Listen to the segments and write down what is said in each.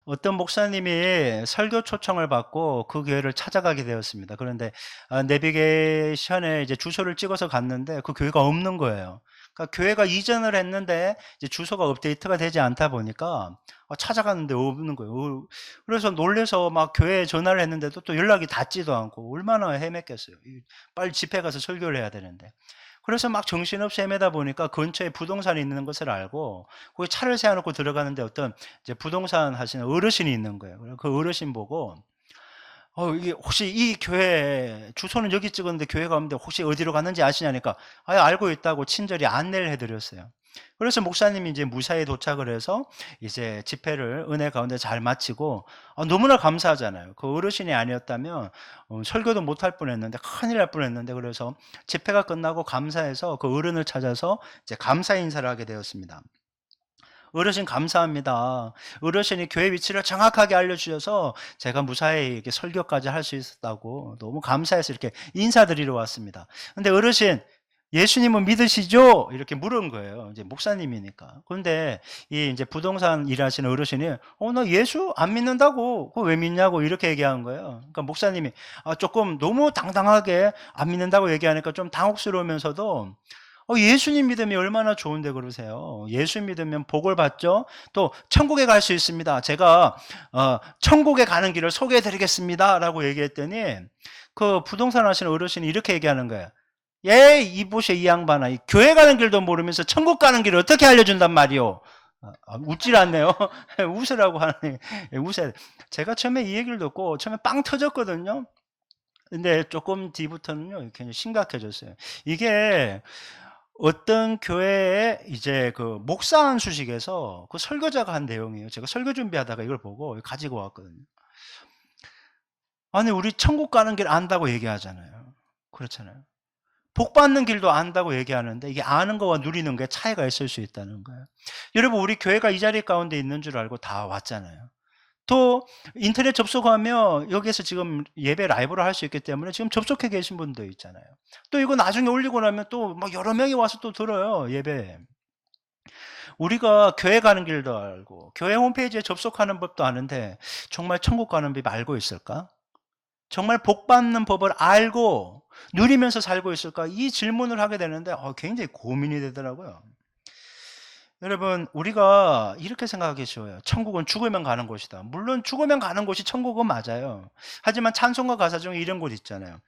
어떤 목사님이 설교 초청을 받고 그 교회를 찾아가게 되었습니다. 그런데 내비게이션에 이제 주소를 찍어서 갔는데 그 교회가 없는 거예요. 그러니까 교회가 이전을 했는데 이제 주소가 업데이트가 되지 않다 보니까 찾아갔는데 없는 거예요. 그래서 놀래서 막 교회에 전화를 했는데도 또 연락이 닿지도 않고 얼마나 헤맸겠어요. 빨리 집회 가서 설교를 해야 되는데. 그래서 막 정신없이 헤매다 보니까 근처에 부동산이 있는 것을 알고 거기 차를 세워놓고 들어가는데 어떤 이제 부동산 하시는 어르신이 있는 거예요. 그래서 그 어르신 보고 이게 혹시 이 교회 주소는 여기 찍었는데 교회가 없는데 혹시 어디로 갔는지 아시냐니까 알고 있다고 친절히 안내를 해드렸어요. 그래서 목사님이 이제 무사히 도착을 해서 이제 집회를 은혜 가운데 잘 마치고 너무나 감사하잖아요. 그 어르신이 아니었다면 설교도 못할 뻔했는데 큰일 날 뻔했는데 그래서 집회가 끝나고 감사해서 그 어른을 찾아서 이제 감사 인사를 하게 되었습니다. 어르신 감사합니다. 어르신이 교회 위치를 정확하게 알려주셔서 제가 무사히 이렇게 설교까지 할 수 있었다고 너무 감사해서 이렇게 인사드리러 왔습니다. 근데 어르신, 예수님은 믿으시죠? 이렇게 물은 거예요. 이제 목사님이니까. 그런데 이 이제 부동산 일하시는 어르신이 나 예수 안 믿는다고. 그거 왜 믿냐고 이렇게 얘기한 거예요. 그러니까 목사님이 조금 너무 당당하게 안 믿는다고 얘기하니까 좀 당혹스러우면서도 예수님 믿음이 얼마나 좋은데 그러세요. 예수 믿으면 복을 받죠. 또 천국에 갈 수 있습니다. 제가 천국에 가는 길을 소개해 드리겠습니다 라고 얘기했더니 그 부동산 하시는 어르신이 이렇게 얘기하는 거예요. 이보세 이 양반아, 이 교회 가는 길도 모르면서 천국 가는 길을 어떻게 알려준단 말이오. 웃질 않네요. 웃으라고 하네. 웃어야 돼. 제가 처음에 이 얘기를 듣고 처음에 빵 터졌거든요. 근데 조금 뒤부터는요, 굉장히 심각해졌어요. 이게 어떤 교회에 이제 그 목사 안수식에서 그 설교자가 한 내용이에요. 제가 설교 준비하다가 이걸 보고 가지고 왔거든요. 아니, 우리 천국 가는 길 안다고 얘기하잖아요. 그렇잖아요. 복 받는 길도 안다고 얘기하는데 이게 아는 거와 누리는 게 차이가 있을 수 있다는 거예요. 여러분, 우리 교회가 이 자리 가운데 있는 줄 알고 다 왔잖아요. 또 인터넷 접속하면 여기에서 지금 예배 라이브를 할 수 있기 때문에 지금 접속해 계신 분도 있잖아요. 또 이거 나중에 올리고 나면 또 막 여러 명이 와서 또 들어요, 예배. 우리가 교회 가는 길도 알고 교회 홈페이지에 접속하는 법도 아는데 정말 천국 가는 법 알고 있을까? 정말 복 받는 법을 알고 누리면서 살고 있을까? 이 질문을 하게 되는데 굉장히 고민이 되더라고요. 여러분, 우리가 이렇게 생각하기 쉬워요. 천국은 죽으면 가는 곳이다. 물론 죽으면 가는 곳이 천국은 맞아요. 하지만 찬송가 가사 중에 이런 곳 있잖아요.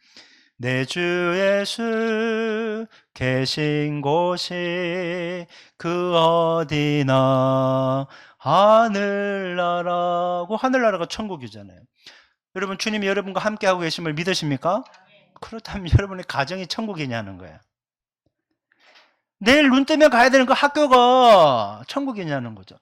내 주 예수 계신 곳이 그 어디나 하늘나라고, 하늘나라가 천국이잖아요. 여러분, 주님이 여러분과 함께하고 계심을 믿으십니까? 그렇다면 여러분의 가정이 천국이냐는 거예요. 내일 눈 뜨면 가야 되는 그 학교가 천국이냐는 거죠.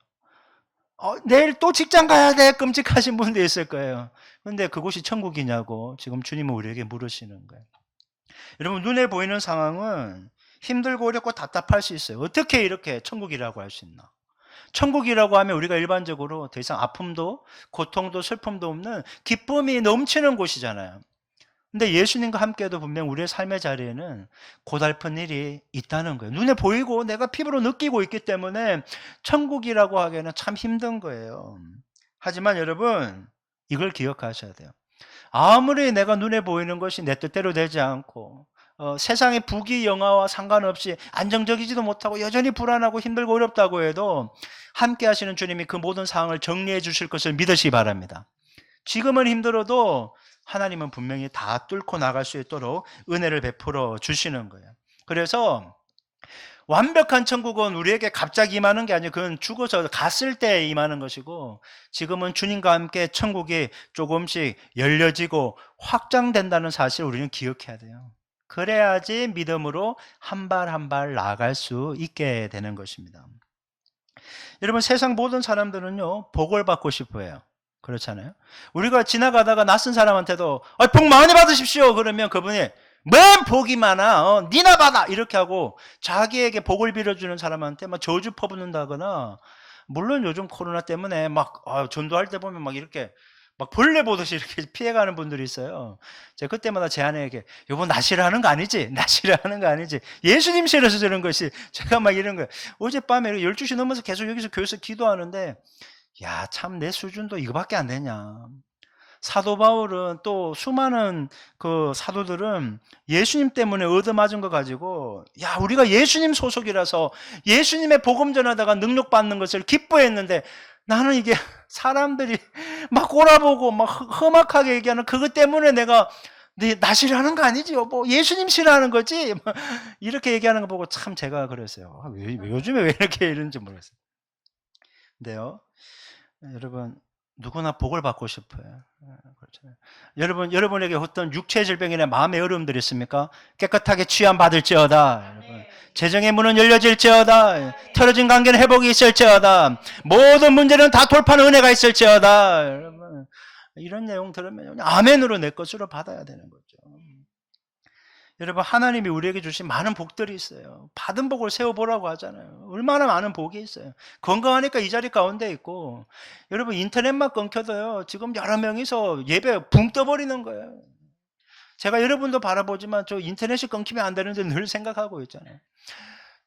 내일 또 직장 가야 돼. 끔찍하신 분도 있을 거예요. 근데 그곳이 천국이냐고 지금 주님은 우리에게 물으시는 거예요. 여러분, 눈에 보이는 상황은 힘들고 어렵고 답답할 수 있어요. 어떻게 이렇게 천국이라고 할 수 있나? 천국이라고 하면 우리가 일반적으로 더 이상 아픔도 고통도 슬픔도 없는 기쁨이 넘치는 곳이잖아요. 근데 예수님과 함께해도 분명 우리의 삶의 자리에는 고달픈 일이 있다는 거예요. 눈에 보이고 내가 피부로 느끼고 있기 때문에 천국이라고 하기에는 참 힘든 거예요. 하지만 여러분, 이걸 기억하셔야 돼요. 아무리 내가 눈에 보이는 것이 내 뜻대로 되지 않고 세상의 부귀영화와 상관없이 안정적이지도 못하고 여전히 불안하고 힘들고 어렵다고 해도 함께 하시는 주님이 그 모든 상황을 정리해 주실 것을 믿으시기 바랍니다. 지금은 힘들어도 하나님은 분명히 다 뚫고 나갈 수 있도록 은혜를 베풀어 주시는 거예요. 그래서 완벽한 천국은 우리에게 갑자기 임하는 게 아니고 그건 죽어서 갔을 때 임하는 것이고, 지금은 주님과 함께 천국이 조금씩 열려지고 확장된다는 사실을 우리는 기억해야 돼요. 그래야지 믿음으로 한 발 한 발 나아갈 수 있게 되는 것입니다. 여러분, 세상 모든 사람들은요, 복을 받고 싶어 해요. 그렇잖아요. 우리가 지나가다가 낯선 사람한테도 복 많이 받으십시오 그러면 그분이 뭔 복이 많아, 니나 받아 이렇게 하고 자기에게 복을 빌어주는 사람한테 막 저주 퍼붓는다거나, 물론 요즘 코로나 때문에 막 전도할 때 보면 막 이렇게 막 벌레 보듯이 이렇게 피해가는 분들이 있어요. 제가 그때마다 제 아내에게 여보, 나 싫어하는 거 아니지? 나 싫어하는 거 아니지? 예수님 싫어서 저런 것이. 제가 막 이런 거예요. 어젯밤에 12시 넘어서 계속 여기서 교회에서 기도하는데 야, 참 내 수준도 이거밖에 안 되냐. 사도 바울은 또 수많은 그 사도들은 예수님 때문에 얻어맞은 거 가지고 야, 우리가 예수님 소속이라서 예수님의 복음 전하다가 능력 받는 것을 기뻐했는데 나는 이게 사람들이 막 꼬라보고 막 험악하게 얘기하는 그것 때문에 내가 나 싫어하는 거 아니지 뭐 예수님 싫어하는 거지 뭐 이렇게 얘기하는 거 보고 참 제가 그랬어요. 요즘에 왜 이렇게 이런지 모르겠어요. 근데요, 여러분 누구나 복을 받고 싶어요. 그렇잖아요. 여러분에게 어떤 육체 질병이나 마음의 어려움들이 있습니까? 깨끗하게 취함 받을지어다. 여러분, 재정의 문은 열려질지어다. 틀어진 관계는 회복이 있을지어다. 모든 문제는 다 돌파하는 은혜가 있을지어다. 여러분, 이런 내용 들으면 아멘으로 내 것으로 받아야 되는 거죠. 여러분, 하나님이 우리에게 주신 많은 복들이 있어요. 받은 복을 세워보라고 하잖아요. 얼마나 많은 복이 있어요. 건강하니까 이 자리 가운데 있고, 여러분 인터넷만 끊겨도요, 지금 여러 명이서 예배 붕 떠버리는 거예요. 제가 여러분도 바라보지만 저 인터넷이 끊기면 안 되는데 늘 생각하고 있잖아요.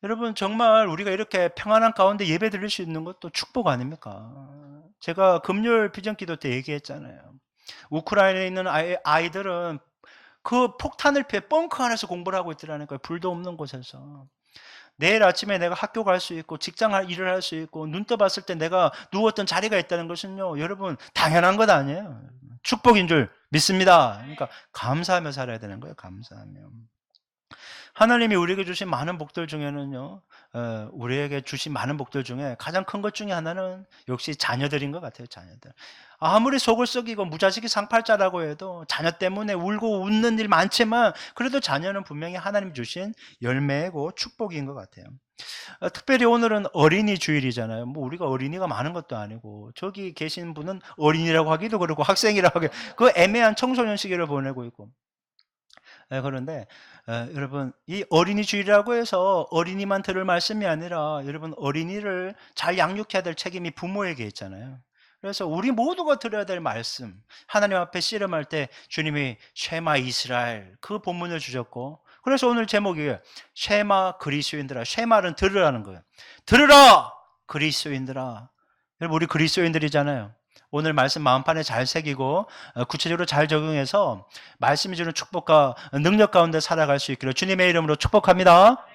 여러분, 정말 우리가 이렇게 평안한 가운데 예배 드릴 수 있는 것도 축복 아닙니까? 제가 금요일 비전기도 때 얘기했잖아요. 우크라이나에 있는 아이들은 그 폭탄을 피해 벙커 안에서 공부를 하고 있더라는 거예요. 불도 없는 곳에서. 내일 아침에 내가 학교 갈 수 있고 직장 일을 할 수 있고 눈 떠봤을 때 내가 누웠던 자리가 있다는 것은요, 여러분 당연한 것 아니에요. 축복인 줄 믿습니다. 그러니까 감사하며 살아야 되는 거예요. 감사하며. 하나님이 우리에게 주신 많은 복들 중에는요, 우리에게 주신 많은 복들 중에 가장 큰 것 중에 하나는 역시 자녀들인 것 같아요. 자녀들. 아무리 속을 썩이고 무자식이 상팔자라고 해도 자녀 때문에 울고 웃는 일 많지만 그래도 자녀는 분명히 하나님 주신 열매고 축복인 것 같아요. 특별히 오늘은 어린이 주일이잖아요. 뭐 우리가 어린이가 많은 것도 아니고 저기 계신 분은 어린이라고 하기도 그렇고 학생이라고 하기 그 애매한 청소년 시기를 보내고 있고. 그런데 여러분, 이 어린이 주일이라고 해서 어린이만 들을 말씀이 아니라 여러분, 어린이를 잘 양육해야 될 책임이 부모에게 있잖아요. 그래서 우리 모두가 들어야 될 말씀, 하나님 앞에 씨름할 때 주님이 쉐마 이스라엘 그 본문을 주셨고, 그래서 오늘 제목이 쉐마 그리스도인들아. 쉐마는 들으라는 거예요. 들으라 그리스도인들아. 여러분, 우리 그리스도인들이잖아요. 오늘 말씀 마음판에 잘 새기고 구체적으로 잘 적용해서 말씀이 주는 축복과 능력 가운데 살아갈 수 있기를 주님의 이름으로 축복합니다.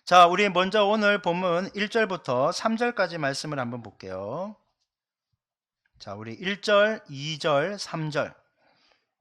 자, 우리 먼저 오늘 본문 1절부터 3절까지 말씀을 한번 볼게요. 자, 우리 1절, 2절, 3절.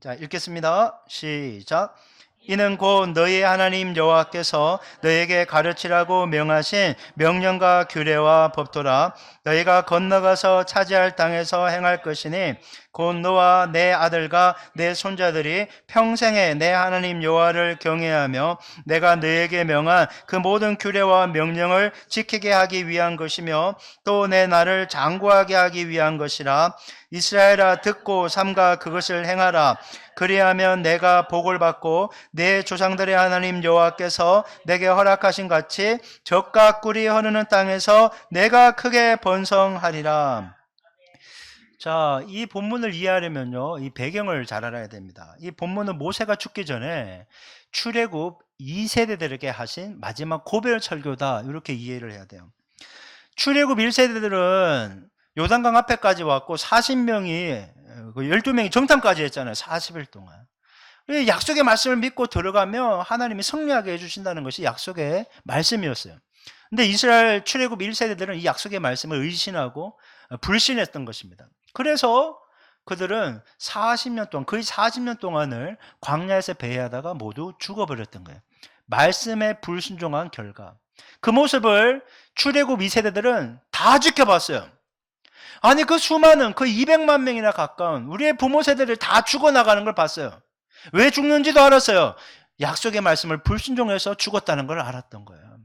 자, 읽겠습니다. 시작. 이는 곧 너희 하나님 여호와께서 너에게 가르치라고 명하신 명령과 규례와 법도라. 너희가 건너가서 차지할 땅에서 행할 것이니 곧 너와 내 아들과 내 손자들이 평생에 내 하나님 여호와를 경외하며 내가 너에게 명한 그 모든 규례와 명령을 지키게 하기 위한 것이며 또 내 나를 장구하게 하기 위한 것이라. 이스라엘아, 듣고 삼가 그것을 행하라. 그리하면 내가 복을 받고 내 조상들의 하나님 여호와께서 내게 허락하신 같이 젖과 꿀이 흐르는 땅에서 내가 크게 번성하리라. 자, 이 본문을 이해하려면요, 이 배경을 잘 알아야 됩니다. 이 본문은 모세가 죽기 전에 출애굽 2세대들에게 하신 마지막 고별 설교다, 이렇게 이해를 해야 돼요. 출애굽 1세대들은 요단강 앞에까지 왔고 40명이 12명이 정탐까지 했잖아요. 40일 동안. 약속의 말씀을 믿고 들어가면 하나님이 승리하게 해주신다는 것이 약속의 말씀이었어요. 근데 이스라엘 출애굽 1세대들은 이 약속의 말씀을 의심하고 불신했던 것입니다. 그래서 그들은 40년 동안, 거의 40년 동안을 광야에서 배회하다가 모두 죽어버렸던 거예요. 말씀에 불순종한 결과. 그 모습을 출애굽 2세대들은 다 지켜봤어요. 아니, 그 수많은 그 200만 명이나 가까운 우리의 부모 세대들 다 죽어나가는 걸 봤어요. 왜 죽는지도 알았어요. 약속의 말씀을 불순종해서 죽었다는 걸 알았던 거예요.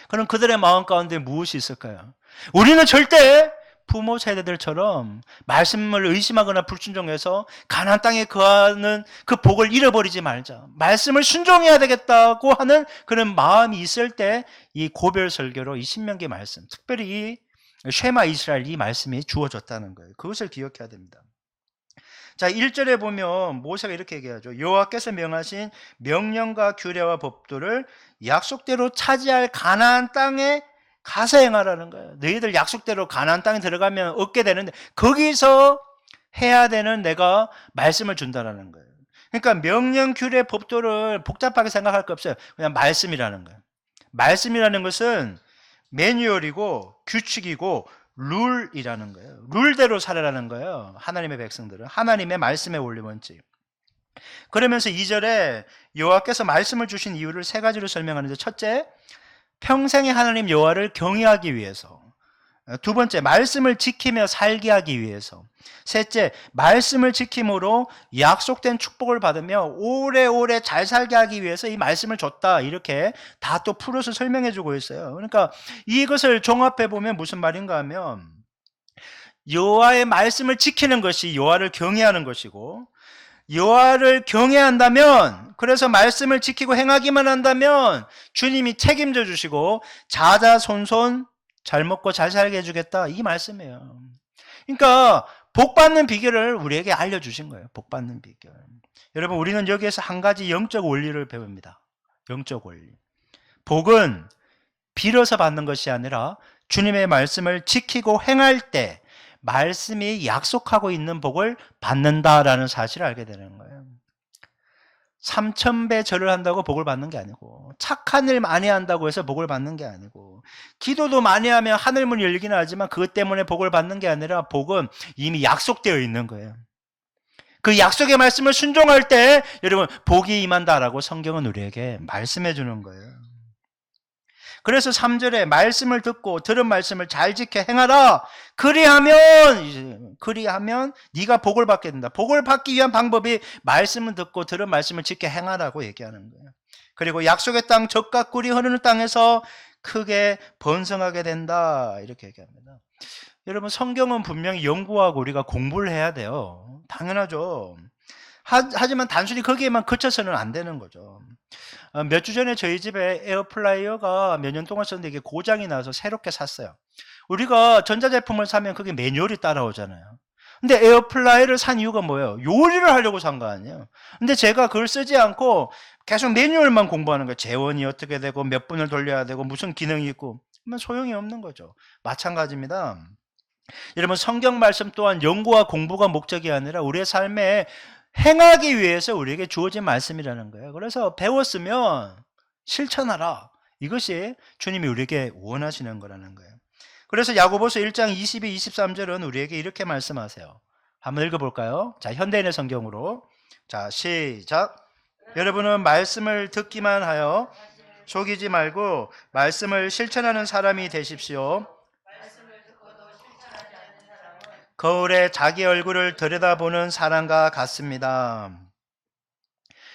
그럼 그들의 마음 가운데 무엇이 있을까요? 우리는 절대 부모 세대들처럼 말씀을 의심하거나 불순종해서 가나안 땅에 거하는 그 복을 잃어버리지 말자. 말씀을 순종해야 되겠다고 하는 그런 마음이 있을 때 이 고별 설교로 이 신명기 말씀, 특별히 이 쉐마 이스라엘 이 말씀이 주어졌다는 거예요. 그것을 기억해야 됩니다. 자, 1절에 보면 모세가 이렇게 얘기하죠. 여호와께서 명하신 명령과 규례와 법도를 약속대로 차지할 가나안 땅에 가서 행하라는 거예요. 너희들 약속대로 가나안 땅에 들어가면 얻게 되는데 거기서 해야 되는 내가 말씀을 준다라는 거예요. 그러니까 명령, 규례, 법도를 복잡하게 생각할 거 없어요. 그냥 말씀이라는 거예요. 말씀이라는 것은 매뉴얼이고 규칙이고 룰이라는 거예요. 룰대로 살아라는 거예요. 하나님의 백성들은 하나님의 말씀의 원리 원칙. 그러면서 2절에 여호와께서 말씀을 주신 이유를 세 가지로 설명하는데, 첫째, 평생의 하나님 여호와를 경외하기 위해서. 두 번째, 말씀을 지키며 살게 하기 위해서. 셋째, 말씀을 지킴으로 약속된 축복을 받으며 오래오래 잘 살게 하기 위해서 이 말씀을 줬다. 이렇게 다 또 풀어서 설명해 주고 있어요. 그러니까 이것을 종합해 보면 무슨 말인가 하면, 여호와의 말씀을 지키는 것이 여호와를 경외하는 것이고, 여호와를 경외한다면, 그래서 말씀을 지키고 행하기만 한다면 주님이 책임져 주시고 자자손손 잘 먹고 잘 살게 해주겠다, 이 말씀이에요. 그러니까 복 받는 비결을 우리에게 알려주신 거예요. 복 받는 비결. 여러분, 우리는 여기에서 한 가지 영적 원리를 배웁니다. 영적 원리. 복은 빌어서 받는 것이 아니라 주님의 말씀을 지키고 행할 때 말씀이 약속하고 있는 복을 받는다라는 사실을 알게 되는 거예요. 3000배 절을 한다고 복을 받는 게 아니고, 착한 일 많이 한다고 해서 복을 받는 게 아니고, 기도도 많이 하면 하늘문이 열리기는 하지만 그것 때문에 복을 받는 게 아니라 복은 이미 약속되어 있는 거예요. 그 약속의 말씀을 순종할 때 여러분 복이 임한다라고 성경은 우리에게 말씀해 주는 거예요. 그래서 3절에 말씀을 듣고 들은 말씀을 잘 지켜 행하라. 그리하면 네가 복을 받게 된다. 복을 받기 위한 방법이 말씀을 듣고 들은 말씀을 지켜 행하라고 얘기하는 거예요. 그리고 약속의 땅 젖과 꿀이 흐르는 땅에서 크게 번성하게 된다, 이렇게 얘기합니다. 여러분, 성경은 분명히 연구하고 우리가 공부를 해야 돼요. 당연하죠. 하지만 단순히 거기에만 그쳐서는 안 되는 거죠. 몇 주 전에 저희 집에 에어플라이어가 몇 년 동안 썼는데 이게 고장이 나서 새롭게 샀어요. 우리가 전자제품을 사면 그게 매뉴얼이 따라오잖아요. 근데 에어플라이어를 산 이유가 뭐예요? 요리를 하려고 산 거 아니에요. 근데 제가 그걸 쓰지 않고 계속 매뉴얼만 공부하는 거예요. 재원이 어떻게 되고 몇 분을 돌려야 되고 무슨 기능이 있고, 그러면 소용이 없는 거죠. 마찬가지입니다. 여러분, 성경 말씀 또한 연구와 공부가 목적이 아니라 우리의 삶에 행하기 위해서 우리에게 주어진 말씀이라는 거예요. 그래서 배웠으면 실천하라. 이것이 주님이 우리에게 원하시는 거라는 거예요. 그래서 야고보서 1장 22, 23절은 우리에게 이렇게 말씀하세요. 한번 읽어볼까요? 자, 현대인의 성경으로. 자, 시작. 여러분은 말씀을 듣기만 하여 속이지 말고 말씀을 실천하는 사람이 되십시오. 거울에 자기 얼굴을 들여다보는 사람과 같습니다.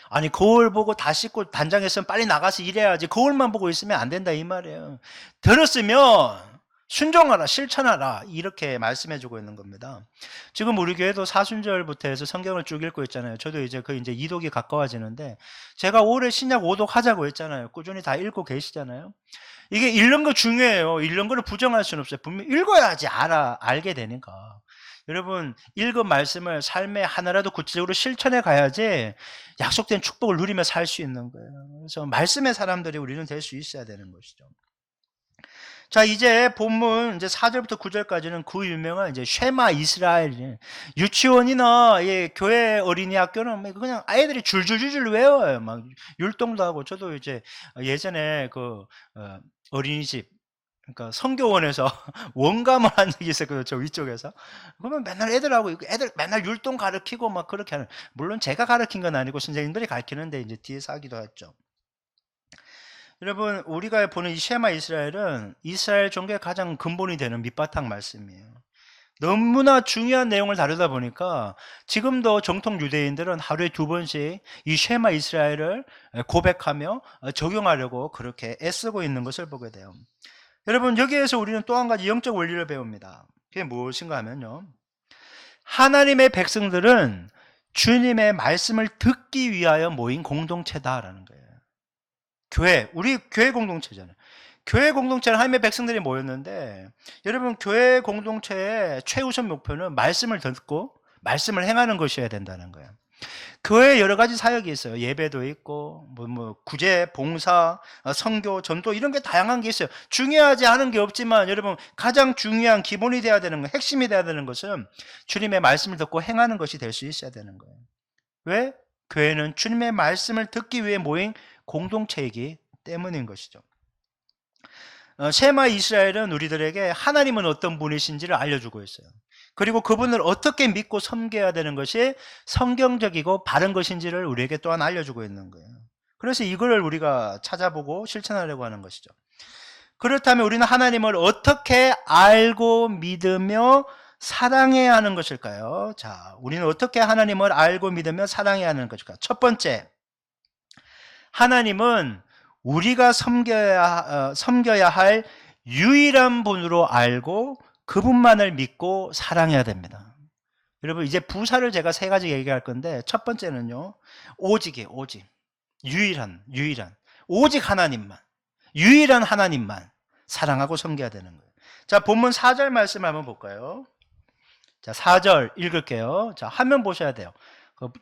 아니, 거울 보고 다 씻고 단장했으면 빨리 나가서 일해야지, 거울만 보고 있으면 안 된다, 이 말이에요. 들었으면 순종하라, 실천하라, 이렇게 말씀해주고 있는 겁니다. 지금 우리 교회도 사순절부터 해서 성경을 쭉 읽고 있잖아요. 저도 이제 이제 이독이 가까워지는데, 제가 올해 신약 5독 하자고 했잖아요. 꾸준히 다 읽고 계시잖아요. 이게 읽는 거 중요해요. 읽는 거를 부정할 수는 없어요. 분명히 읽어야지 알게 되니까. 여러분, 읽은 말씀을 삶에 하나라도 구체적으로 실천해 가야지 약속된 축복을 누리며 살 수 있는 거예요. 그래서 말씀의 사람들이 우리는 될 수 있어야 되는 것이죠. 자, 이제 본문 이제 4절부터 9절까지는 그 유명한 이제 쉐마 이스라엘, 유치원이나 교회 어린이 학교는 그냥 아이들이 줄줄줄줄 외워요. 막 율동도 하고. 저도 이제 예전에 어린이집, 그러니까 성교원에서 원감을 한 적이 있었거든요. 저 위쪽에서. 그러면 맨날 애들 맨날 율동 가르치고 막 그렇게 하는. 물론 제가 가르친 건 아니고 선생님들이 가르치는데 이제 뒤에서 하기도 했죠. 여러분, 우리가 보는 이 쉐마 이스라엘은 이스라엘 종교의 가장 근본이 되는 밑바탕 말씀이에요. 너무나 중요한 내용을 다루다 보니까 지금도 정통 유대인들은 하루에 2번씩 이 쉐마 이스라엘을 고백하며 적용하려고 그렇게 애쓰고 있는 것을 보게 돼요. 여러분, 여기에서 우리는 또 한 가지 영적 원리를 배웁니다. 그게 무엇인가 하면요, 하나님의 백성들은 주님의 말씀을 듣기 위하여 모인 공동체다라는 거예요. 우리 교회 공동체잖아요. 교회 공동체는 하나님의 백성들이 모였는데, 여러분, 교회 공동체의 최우선 목표는 말씀을 듣고 말씀을 행하는 것이어야 된다는 거예요. 교회에 여러 가지 사역이 있어요. 예배도 있고 구제, 봉사, 선교, 전도 이런 게 다양한 게 있어요. 중요하지 않은 게 없지만 여러분 가장 중요한 기본이 돼야 되는 거, 핵심이 돼야 되는 것은 주님의 말씀을 듣고 행하는 것이 될 수 있어야 되는 거예요. 왜? 교회는 주님의 말씀을 듣기 위해 모인 공동체이기 때문인 것이죠. 쉐마 이스라엘은 우리들에게 하나님은 어떤 분이신지를 알려주고 있어요. 그리고 그분을 어떻게 믿고 섬겨야 되는 것이 성경적이고 바른 것인지를 우리에게 또한 알려주고 있는 거예요. 그래서 이걸 우리가 찾아보고 실천하려고 하는 것이죠. 그렇다면 우리는 하나님을 어떻게 알고 믿으며 사랑해야 하는 것일까요? 자, 우리는 어떻게 하나님을 알고 믿으며 사랑해야 하는 것일까? 첫 번째, 하나님은 우리가 섬겨야 할 유일한 분으로 알고 그분만을 믿고 사랑해야 됩니다. 여러분 이제 부사를 제가 세 가지 얘기할 건데 첫 번째는요, 오직이에요. 오직. 유일한 오직 하나님만, 유일한 하나님만 사랑하고 섬겨야 되는 거예요. 자, 본문 4절 말씀 한번 볼까요? 자, 4절 읽을게요. 자, 화면 보셔야 돼요.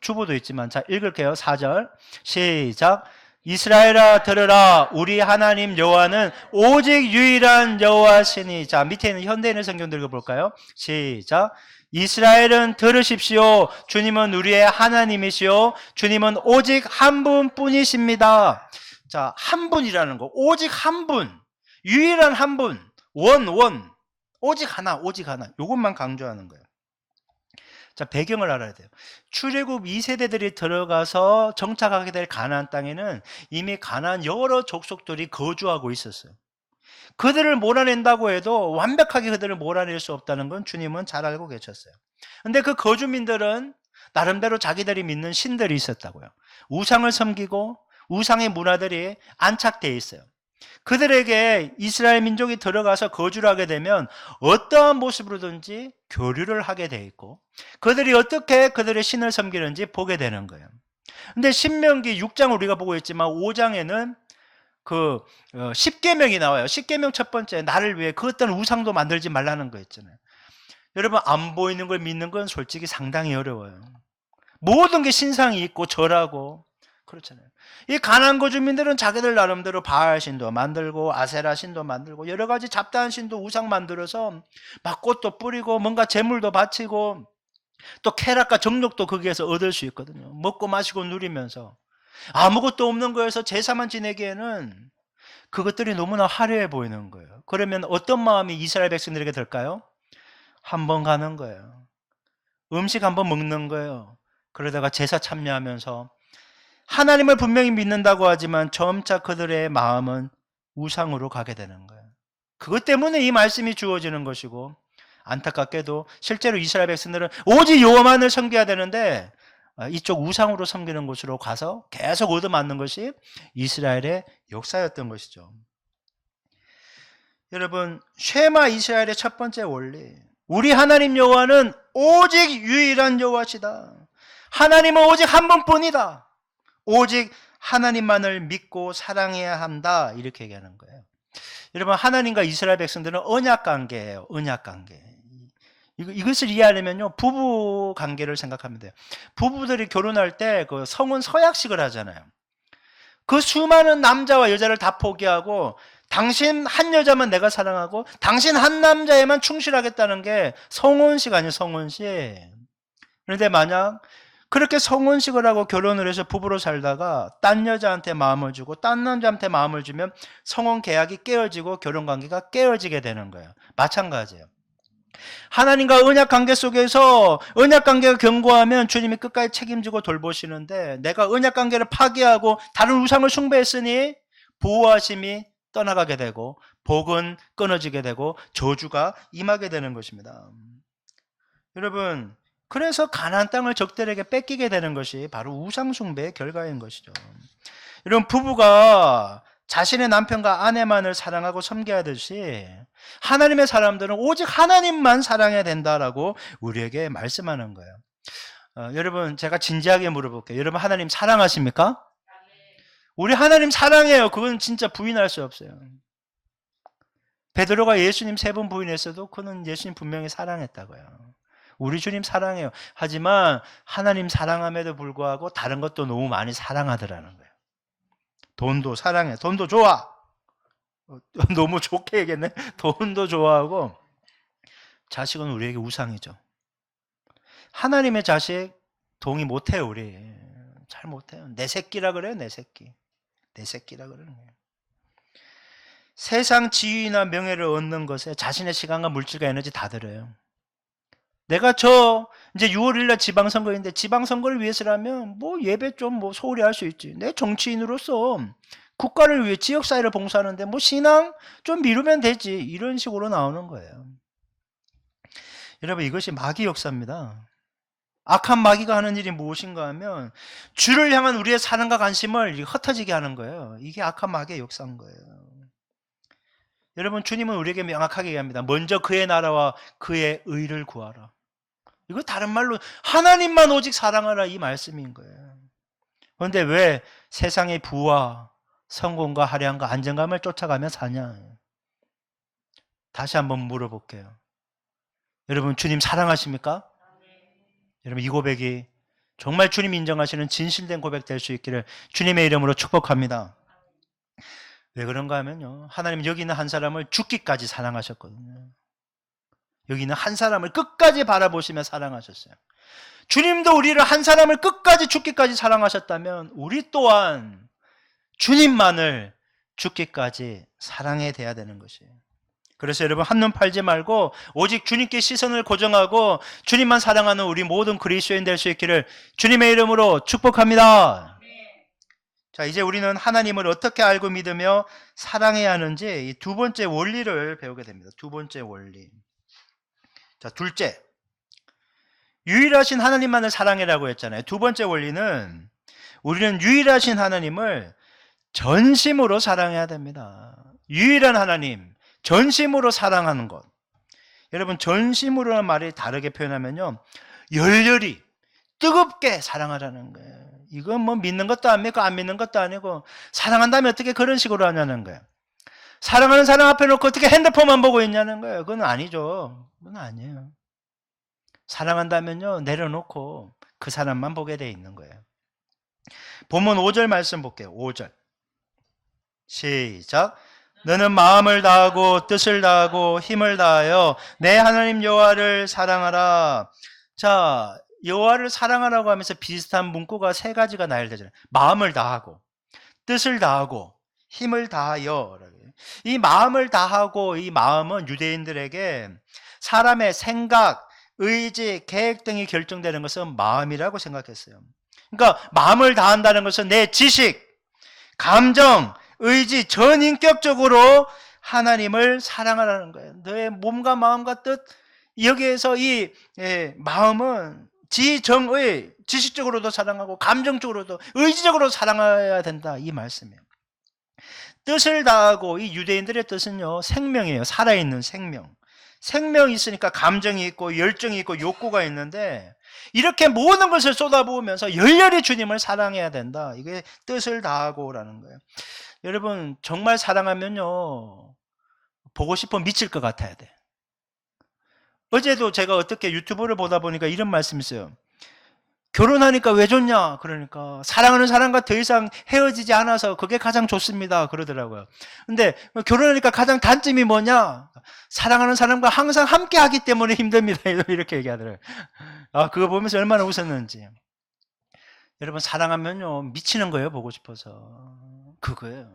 주보도 있지만 자, 읽을게요. 4절 시작. 이스라엘아 들으라, 우리 하나님 여호와는 오직 유일한 여호와시니. 자, 밑에 있는 현대인의 성경 읽어볼까요? 시작. 이스라엘은 들으십시오. 주님은 우리의 하나님이시오. 주님은 오직 한 분뿐이십니다. 자, 한 분이라는 거, 오직 한 분, 유일한 한 분, 원, 오직 하나. 이것만 강조하는 거예요. 자, 배경을 알아야 돼요. 출애굽 2세대들이 들어가서 정착하게 될 가나안 땅에는 이미 가나안 여러 족속들이 거주하고 있었어요. 그들을 몰아낸다고 해도 완벽하게 그들을 몰아낼 수 없다는 건 주님은 잘 알고 계셨어요. 근데 그 거주민들은 나름대로 자기들이 믿는 신들이 있었다고요. 우상을 섬기고 우상의 문화들이 안착되어 있어요. 그들에게 이스라엘 민족이 들어가서 거주를 하게 되면 어떠한 모습으로든지 교류를 하게 돼 있고 그들이 어떻게 그들의 신을 섬기는지 보게 되는 거예요. 근데 신명기 6장 우리가 보고 있지만 5장에는 그 10계명이 나와요. 10계명 첫 번째, 나를 위해 그 어떤 우상도 만들지 말라는 거 있잖아요. 여러분 안 보이는 걸 믿는 건 솔직히 상당히 어려워요. 모든 게 신상이 있고 절하고 그렇잖아요. 이 가나안 거주민들은 자기들 나름대로 바알 신도 만들고 아세라 신도 만들고 여러 가지 잡다한 신도 우상 만들어서 막 꽃도 뿌리고 뭔가 제물도 바치고 또 쾌락과 정욕도 거기에서 얻을 수 있거든요. 먹고 마시고 누리면서 아무것도 없는 거에서 제사만 지내기에는 그것들이 너무나 화려해 보이는 거예요. 그러면 어떤 마음이 이스라엘 백성들에게 들까요? 한번 가는 거예요. 음식 한번 먹는 거예요. 그러다가 제사 참여하면서 하나님을 분명히 믿는다고 하지만 점차 그들의 마음은 우상으로 가게 되는 거예요. 그것 때문에 이 말씀이 주어지는 것이고 안타깝게도 실제로 이스라엘 백성들은 오직 여호와만을 섬겨야 되는데 이쪽 우상으로 섬기는 곳으로 가서 계속 얻어맞는 것이 이스라엘의 역사였던 것이죠. 여러분, 쉐마 이스라엘의 첫 번째 원리, 우리 하나님 여호와는 오직 유일한 여호와시다. 하나님은 오직 한 분뿐이다. 오직 하나님만을 믿고 사랑해야 한다. 이렇게 얘기하는 거예요. 여러분, 하나님과 이스라엘 백성들은 언약관계예요. 언약관계. 이것을 이해하려면요, 부부 관계를 생각하면 돼요. 부부들이 결혼할 때 그 성혼 서약식을 하잖아요. 그 수많은 남자와 여자를 다 포기하고 당신 한 여자만 내가 사랑하고 당신 한 남자에만 충실하겠다는 게 성혼식 아니에요, 성혼식. 그런데 만약 그렇게 성혼식을 하고 결혼을 해서 부부로 살다가 딴 여자한테 마음을 주고 딴 남자한테 마음을 주면 성혼 계약이 깨어지고 결혼관계가 깨어지게 되는 거예요. 마찬가지예요. 하나님과 언약관계 속에서 언약관계가 견고하면 주님이 끝까지 책임지고 돌보시는데 내가 언약관계를 파기하고 다른 우상을 숭배했으니 보호하심이 떠나가게 되고 복은 끊어지게 되고 저주가 임하게 되는 것입니다. 여러분, 그래서 가나안 땅을 적들에게 뺏기게 되는 것이 바로 우상 숭배의 결과인 것이죠. 여러분, 부부가 자신의 남편과 아내만을 사랑하고 섬겨야하듯이 하나님의 사람들은 오직 하나님만 사랑해야 된다라고 우리에게 말씀하는 거예요. 여러분, 제가 진지하게 물어볼게요. 여러분, 하나님 사랑하십니까? 우리 하나님 사랑해요. 그건 진짜 부인할 수 없어요. 베드로가 예수님 3번 부인했어도 그는 예수님 분명히 사랑했다고요. 우리 주님 사랑해요. 하지만 하나님 사랑함에도 불구하고 다른 것도 너무 많이 사랑하더라는 거예요. 돈도 사랑해. 돈도 좋아. 너무 좋게 얘기했네. 돈도 좋아하고 자식은 우리에게 우상이죠. 하나님의 자식 동의 못해요. 우리 잘 못해요. 내 새끼라 그래요. 내 새끼. 내 새끼라 그러는 거예요. 세상 지위나 명예를 얻는 것에 자신의 시간과 물질과 에너지 다 들어요. 내가 이제 6월 1일 지방선거인데 지방선거를 위해서라면 뭐 예배 좀 뭐 소홀히 할 수 있지. 내 정치인으로서 국가를 위해 지역사회를 봉사하는데 뭐 신앙 좀 미루면 되지. 이런 식으로 나오는 거예요. 여러분 이것이 마귀 역사입니다. 악한 마귀가 하는 일이 무엇인가 하면 주를 향한 우리의 사랑과 관심을 흩어지게 하는 거예요. 이게 악한 마귀의 역사인 거예요. 여러분 주님은 우리에게 명확하게 얘기합니다. 먼저 그의 나라와 그의 의를 구하라. 이거 다른 말로 하나님만 오직 사랑하라 이 말씀인 거예요. 그런데 왜 세상의 부와 성공과 화려함과 안정감을 쫓아가며 사냐? 다시 한번 물어볼게요. 여러분 주님 사랑하십니까? 여러분 이 고백이 정말 주님 인정하시는 진실된 고백 될 수 있기를 주님의 이름으로 축복합니다. 왜 그런가 하면요. 하나님 여기 있는 한 사람을 죽기까지 사랑하셨거든요. 여기 있는 한 사람을 끝까지 바라보시며 사랑하셨어요. 주님도 우리를 한 사람을 끝까지 죽기까지 사랑하셨다면 우리 또한 주님만을 죽기까지 사랑해야 돼야 되는 것이에요. 그래서 여러분 한눈 팔지 말고 오직 주님께 시선을 고정하고 주님만 사랑하는 우리 모든 그리스도인 될 수 있기를 주님의 이름으로 축복합니다. 자, 이제 우리는 하나님을 어떻게 알고 믿으며 사랑해야 하는지 이 두 번째 원리를 배우게 됩니다. 두 번째 원리. 자, 둘째. 유일하신 하나님만을 사랑해라고 했잖아요. 두 번째 원리는 우리는 유일하신 하나님을 전심으로 사랑해야 됩니다. 유일한 하나님, 전심으로 사랑하는 것. 여러분 전심으로라는 말이 다르게 표현하면요. 열렬히 뜨겁게 사랑하라는 거예요. 이건 뭐 믿는 것도 아니고 안 믿는 것도 아니고 사랑한다면 어떻게 그런 식으로 하냐는 거예요. 사랑하는 사람 앞에 놓고 어떻게 핸드폰만 보고 있냐는 거예요. 그건 아니죠. 그건 아니에요. 사랑한다면요 내려놓고 그 사람만 보게 돼 있는 거예요. 본문 5절 말씀 볼게요. 5절 시작. 너는 마음을 다하고 뜻을 다하고 힘을 다하여 내 하나님 여호와를 사랑하라. 자, 여호와를 사랑하라고 하면서 비슷한 문구가 세 가지가 나열되잖아요. 마음을 다하고 뜻을 다하고 힘을 다하여. 이 마음을 다하고 이 마음은 유대인들에게 사람의 생각, 의지, 계획 등이 결정되는 것은 마음이라고 생각했어요. 그러니까 마음을 다한다는 것은 내 지식, 감정, 의지, 전인격적으로 하나님을 사랑하라는 거예요. 너의 몸과 마음과 뜻, 여기에서 이 마음은 지정의, 지식적으로도 사랑하고 감정적으로도 의지적으로 사랑해야 된다 이 말씀이에요. 뜻을 다하고 이 유대인들의 뜻은요 생명이에요. 살아있는 생명. 생명이 있으니까 감정이 있고 열정이 있고 욕구가 있는데 이렇게 모든 것을 쏟아부으면서 열렬히 주님을 사랑해야 된다. 이게 뜻을 다하고라는 거예요. 여러분 정말 사랑하면요 보고 싶어 미칠 것 같아야 돼. 어제도 제가 어떻게 유튜브를 보다 보니까 이런 말씀이 있어요. 결혼하니까 왜 좋냐? 그러니까 사랑하는 사람과 더 이상 헤어지지 않아서 그게 가장 좋습니다. 그러더라고요. 근데 결혼하니까 가장 단점이 뭐냐? 사랑하는 사람과 항상 함께 하기 때문에 힘듭니다. 이렇게 얘기하더라고요. 아, 그거 보면서 얼마나 웃었는지. 여러분 사랑하면요 미치는 거예요. 보고 싶어서. 그거예요.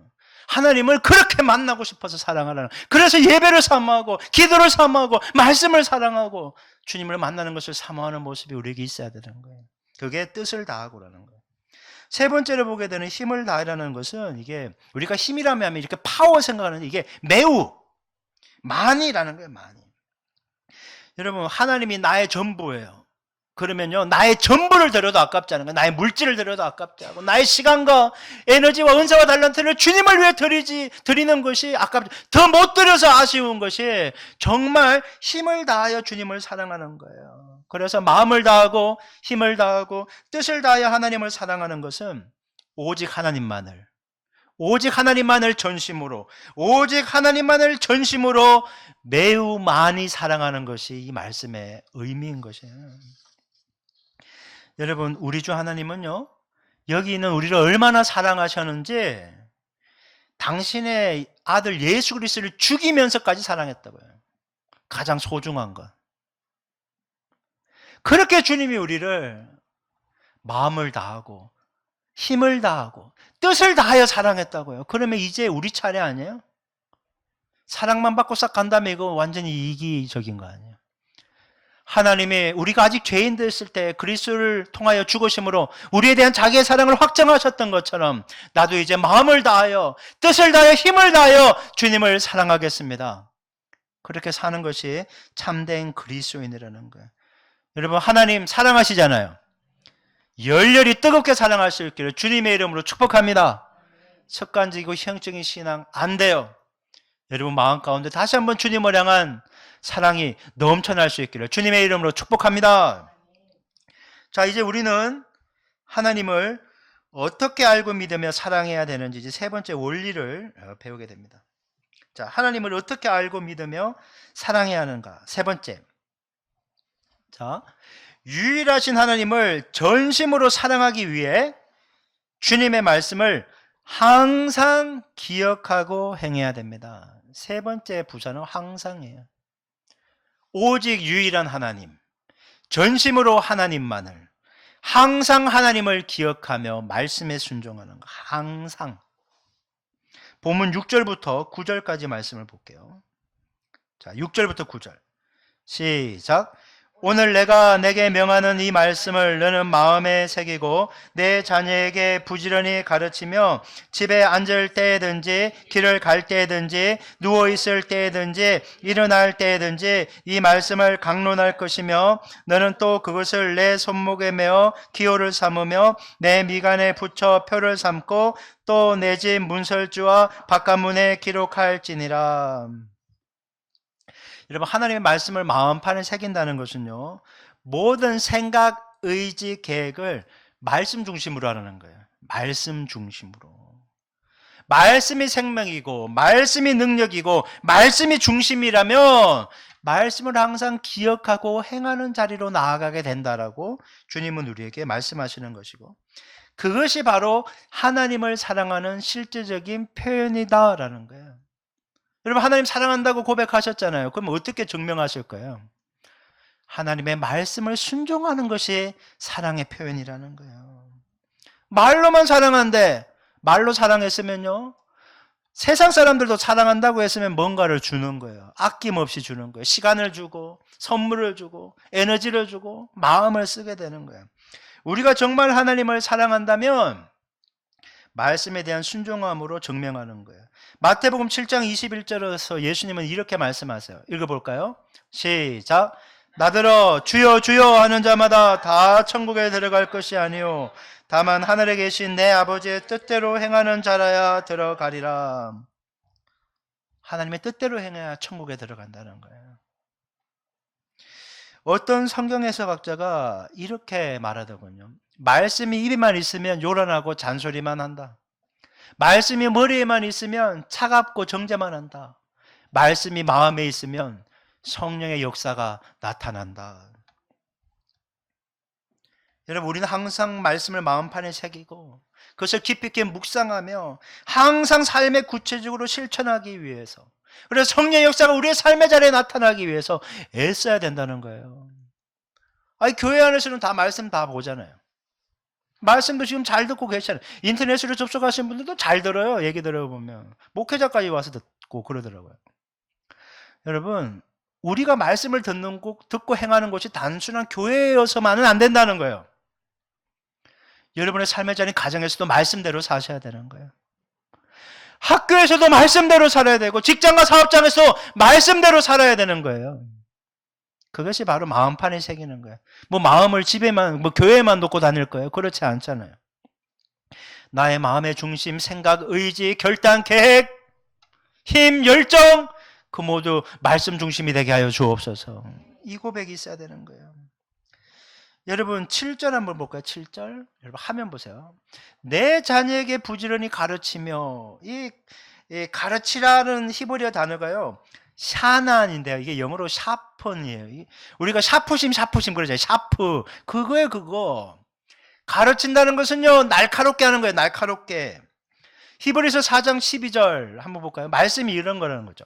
하나님을 그렇게 만나고 싶어서 사랑하라는. 그래서 예배를 사모하고 기도를 사모하고 말씀을 사랑하고 주님을 만나는 것을 사모하는 모습이 우리에게 있어야 되는 거예요. 그게 뜻을 다하고라는 거예요. 세 번째로 보게 되는 힘을 다하라는 것은 이게 우리가 힘이라면 하면 이렇게 파워 생각하는데 이게 매우 많이라는 거예요. 많이. 여러분 하나님이 나의 전부예요. 그러면요 나의 전부를 들여도 아깝지 않은 거예요. 나의 물질을 들여도 아깝지 않고 나의 시간과 에너지와 은사와 달란트를 주님을 위해 드리는 것이 아깝지, 더 못 드려서 아쉬운 것이 정말 힘을 다하여 주님을 사랑하는 거예요. 그래서 마음을 다하고 힘을 다하고 뜻을 다하여 하나님을 사랑하는 것은 오직 하나님만을, 오직 하나님만을 전심으로, 오직 하나님만을 전심으로 매우 많이 사랑하는 것이 이 말씀의 의미인 것이에요. 여러분, 우리 주 하나님은요, 여기 있는 우리를 얼마나 사랑하셨는지 당신의 아들 예수 그리스도를 죽이면서까지 사랑했다고요. 가장 소중한 것. 그렇게 주님이 우리를 마음을 다하고 힘을 다하고 뜻을 다하여 사랑했다고요. 그러면 이제 우리 차례 아니에요? 사랑만 받고 싹 간다면 이거 완전히 이기적인 거 아니에요? 하나님이 우리가 아직 죄인 됐을 때 그리스도를 통하여 죽으심으로 우리에 대한 자기의 사랑을 확정하셨던 것처럼 나도 이제 마음을 다하여 뜻을 다하여 힘을 다하여 주님을 사랑하겠습니다. 그렇게 사는 것이 참된 그리스도인이라는 거예요. 여러분, 하나님 사랑하시잖아요. 열렬히 뜨겁게 사랑할 수 있기를 주님의 이름으로 축복합니다. 습관적이고 형적인 신앙 안 돼요. 여러분 마음 가운데 다시 한번 주님을 향한 사랑이 넘쳐날 수 있기를 주님의 이름으로 축복합니다. 자, 이제 우리는 하나님을 어떻게 알고 믿으며 사랑해야 되는지 이제 세 번째 원리를 배우게 됩니다. 자, 하나님을 어떻게 알고 믿으며 사랑해야 하는가? 세 번째. 자, 유일하신 하나님을 전심으로 사랑하기 위해 주님의 말씀을 항상 기억하고 행해야 됩니다. 세 번째 부사는 항상이에요. 오직 유일한 하나님, 전심으로 하나님만을, 항상 하나님을 기억하며 말씀에 순종하는 것. 항상. 본문 6절부터 9절까지 말씀을 볼게요. 자, 6절부터 9절 시작. 오늘 내가 내게 명하는 이 말씀을 너는 마음에 새기고 내 자녀에게 부지런히 가르치며 집에 앉을 때든지 길을 갈 때든지 누워있을 때든지 일어날 때든지 이 말씀을 강론할 것이며 너는 또 그것을 내 손목에 메어 기호를 삼으며 내 미간에 붙여 표를 삼고 또 내 집 문설주와 바깥문에 기록할지니라. 여러분, 하나님의 말씀을 마음판에 새긴다는 것은요, 모든 생각, 의지, 계획을 말씀 중심으로 하라는 거예요. 말씀 중심으로. 말씀이 생명이고 말씀이 능력이고 말씀이 중심이라면 말씀을 항상 기억하고 행하는 자리로 나아가게 된다라고 주님은 우리에게 말씀하시는 것이고, 그것이 바로 하나님을 사랑하는 실제적인 표현이다라는 거예요. 여러분, 하나님 사랑한다고 고백하셨잖아요. 그럼 어떻게 증명하실 거예요? 하나님의 말씀을 순종하는 것이 사랑의 표현이라는 거예요. 말로만 사랑한데, 말로 사랑했으면요, 세상 사람들도 사랑한다고 했으면 뭔가를 주는 거예요. 아낌없이 주는 거예요. 시간을 주고 선물을 주고 에너지를 주고 마음을 쓰게 되는 거예요. 우리가 정말 하나님을 사랑한다면 말씀에 대한 순종함으로 증명하는 거예요. 마태복음 7장 21절에서 예수님은 이렇게 말씀하세요. 읽어볼까요? 시작. 나더러 주여 주여 하는 자마다 다 천국에 들어갈 것이 아니요 다만 하늘에 계신 내 아버지의 뜻대로 행하는 자라야 들어가리라. 하나님의 뜻대로 행해야 천국에 들어간다는 거예요. 어떤 성경 해석학자가 이렇게 말하더군요. 말씀이 입에만 있으면 요란하고 잔소리만 한다. 말씀이 머리에만 있으면 차갑고 정죄만 한다. 말씀이 마음에 있으면 성령의 역사가 나타난다. 여러분, 우리는 항상 말씀을 마음판에 새기고 그것을 깊이 있게 묵상하며 항상 삶에 구체적으로 실천하기 위해서, 그래서 성령의 역사가 우리의 삶의 자리에 나타나기 위해서 애써야 된다는 거예요. 아니, 교회 안에서는 다 말씀 다 보잖아요. 말씀도 지금 잘 듣고 계시잖아요. 인터넷으로 접속하신 분들도 잘 들어요. 얘기 들어보면 목회자까지 와서 듣고 그러더라고요. 여러분, 우리가 말씀을 듣고 행하는 것이 단순한 교회여서만은 안 된다는 거예요. 여러분의 삶의 자리, 가정에서도 말씀대로 사셔야 되는 거예요. 학교에서도 말씀대로 살아야 되고 직장과 사업장에서 말씀대로 살아야 되는 거예요. 그것이 바로 마음판에 새기는 거예요. 뭐 마음을 집에만, 뭐 교회에만 놓고 다닐 거예요. 그렇지 않잖아요. 나의 마음의 중심, 생각, 의지, 결단, 계획, 힘, 열정, 그 모두 말씀 중심이 되게 하여 주옵소서. 이 고백이 있어야 되는 거예요. 여러분 7절 한번 볼까요? 7절. 여러분 화면 보세요. 내 자녀에게 부지런히 가르치며, 이 가르치라는 히브리어 단어가요, 샤난인데요. 이게 영어로 샤펀이에요. 우리가 샤프심 그러잖아요. 샤프. 그거예요, 그거. 가르친다는 것은요, 날카롭게 하는 거예요. 날카롭게. 히브리서 4장 12절 한번 볼까요? 말씀이 이런 거라는 거죠.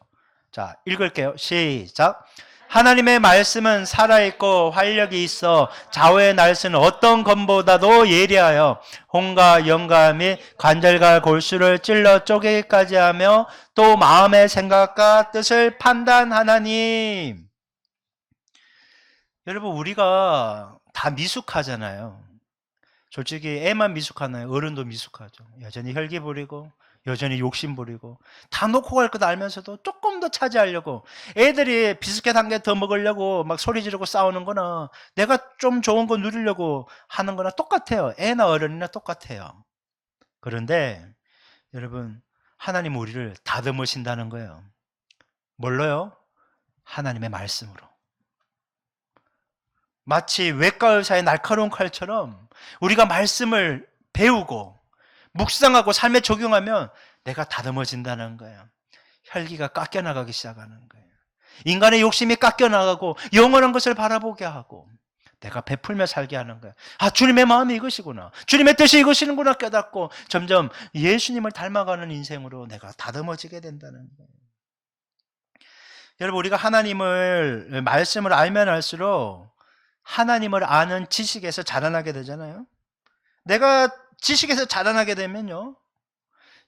자, 읽을게요. 시작. 하나님의 말씀은 살아있고 활력이 있어 좌우의 날씨는 어떤 검보다도 예리하여 혼과 영과 및 관절과 골수를 찔러 쪼개기까지 하며 또 마음의 생각과 뜻을 판단하나니. 여러분, 우리가 다 미숙하잖아요. 솔직히 애만 미숙하나요? 어른도 미숙하죠. 여전히 혈기 부리고 여전히 욕심 부리고 다 놓고 갈 것 알면서도 조금 더 차지하려고, 애들이 비스켓 한 개 더 먹으려고 막 소리 지르고 싸우는 거나 내가 좀 좋은 거 누리려고 하는 거나 똑같아요. 애나 어른이나 똑같아요. 그런데 여러분, 하나님은 우리를 다듬으신다는 거예요. 뭘로요? 하나님의 말씀으로. 마치 외과 의사의 날카로운 칼처럼 우리가 말씀을 배우고 묵상하고 삶에 적용하면 내가 다듬어진다는 거예요. 혈기가 깎여나가기 시작하는 거예요. 인간의 욕심이 깎여나가고 영원한 것을 바라보게 하고 내가 베풀며 살게 하는 거예요. 아, 주님의 마음이 이것이구나, 주님의 뜻이 이것이구나 깨닫고 점점 예수님을 닮아가는 인생으로 내가 다듬어지게 된다는 거예요. 여러분, 우리가 하나님을, 말씀을 알면 알수록 하나님을 아는 지식에서 자라나게 되잖아요. 내가 지식에서 자라나게 되면요,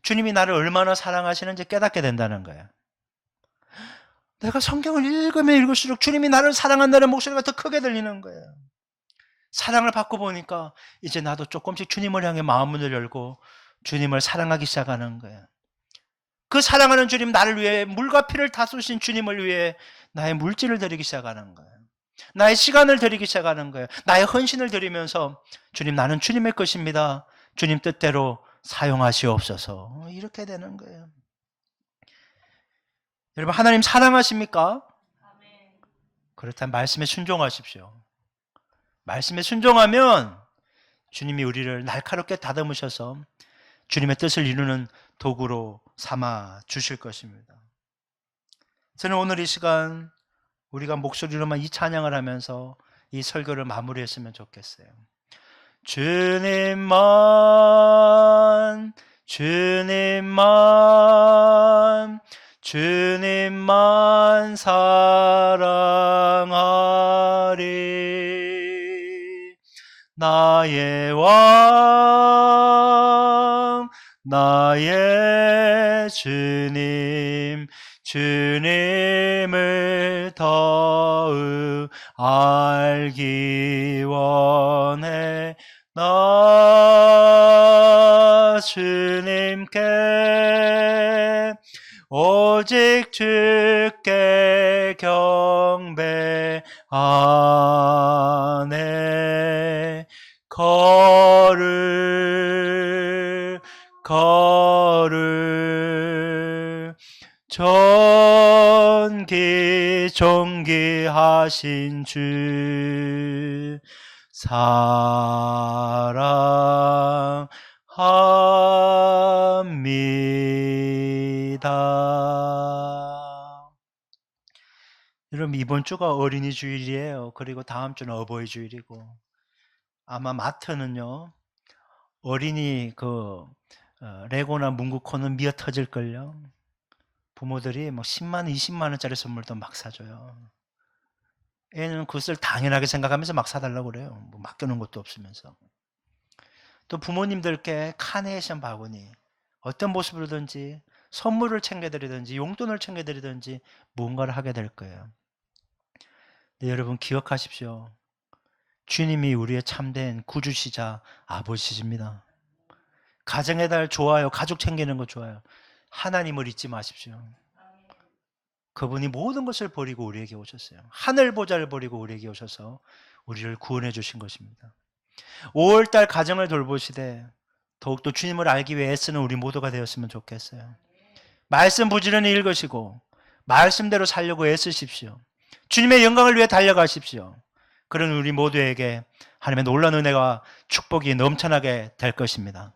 주님이 나를 얼마나 사랑하시는지 깨닫게 된다는 거예요. 내가 성경을 읽으면 읽을수록 주님이 나를 사랑한다는 목소리가 더 크게 들리는 거예요. 사랑을 받고 보니까 이제 나도 조금씩 주님을 향해 마음문을 열고 주님을 사랑하기 시작하는 거예요. 그 사랑하는 주님, 나를 위해 물과 피를 다 쏘신 주님을 위해 나의 물질을 드리기 시작하는 거예요. 나의 시간을 드리기 시작하는 거예요. 나의 헌신을 드리면서 주님, 나는 주님의 것입니다, 주님 뜻대로 사용하시옵소서, 이렇게 되는 거예요. 여러분, 하나님 사랑하십니까? 그렇다면 말씀에 순종하십시오. 말씀에 순종하면 주님이 우리를 날카롭게 다듬으셔서 주님의 뜻을 이루는 도구로 삼아 주실 것입니다. 저는 오늘 이 시간 우리가 목소리로만 이 찬양을 하면서 이 설교를 마무리했으면 좋겠어요. 주님만, 주님만, 주님만 사랑하리. 나의 왕, 나의 주님, 주님을 더욱 알기 원해. 나 주님께 오직 주께 경배하네. 거를 존귀하신 주 사랑합니다. 여러분, 이번 주가 어린이 주일이에요. 그리고 다음 주는 어버이 주일이고, 아마 마트는요, 어린이 레고나 문구코는 미어 터질걸요. 부모들이 뭐 10만, 20만 원짜리 선물도 막 사줘요. 애는 그것을 당연하게 생각하면서 막 사달라고 그래요. 뭐 맡겨놓은 것도 없으면서. 또 부모님들께 카네이션 바구니, 어떤 모습으로든지 선물을 챙겨드리든지 용돈을 챙겨드리든지 무언가를 하게 될 거예요. 네, 여러분 기억하십시오. 주님이 우리의 참된 구주시자 아버지십니다. 가정의 달 좋아요. 가족 챙기는 거 좋아요. 하나님을 잊지 마십시오. 그분이 모든 것을 버리고 우리에게 오셨어요. 하늘 보좌를 버리고 우리에게 오셔서 우리를 구원해 주신 것입니다. 5월달 가정을 돌보시되 더욱더 주님을 알기 위해 애쓰는 우리 모두가 되었으면 좋겠어요. 말씀 부지런히 읽으시고 말씀대로 살려고 애쓰십시오. 주님의 영광을 위해 달려가십시오. 그런 우리 모두에게 하나님의 놀라운 은혜와 축복이 넘쳐나게 될 것입니다.